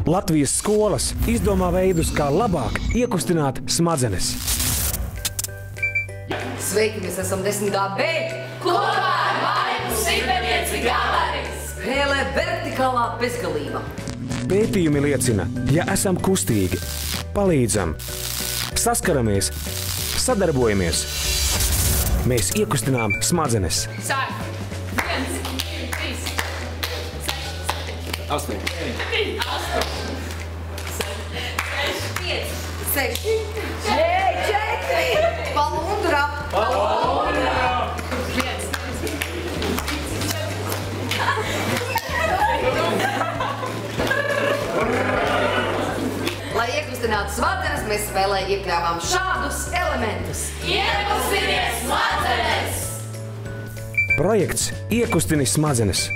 Latvijas skolas izdomā veidus, kā labāk iekustināt smadzenes. Sveiki, mēs esam 10. B. Kopā ar Maiku Sipenieci Gavaris. Spēlē vertikālā bezgalība. Pētījumi liecina, ja esam kustīgi, palīdzam, saskaramies, sadarbojamies, mēs iekustinām smadzenes. Sāk. 1, 2, 3, 4, 8. 7, 8, 5, 6, 4, palundra. Lai iekustinātu smadzenes, mēs spēlē iekļāvām šādus elementus. Iekustinies smadzenes! Projekts Iekustini smadzenes.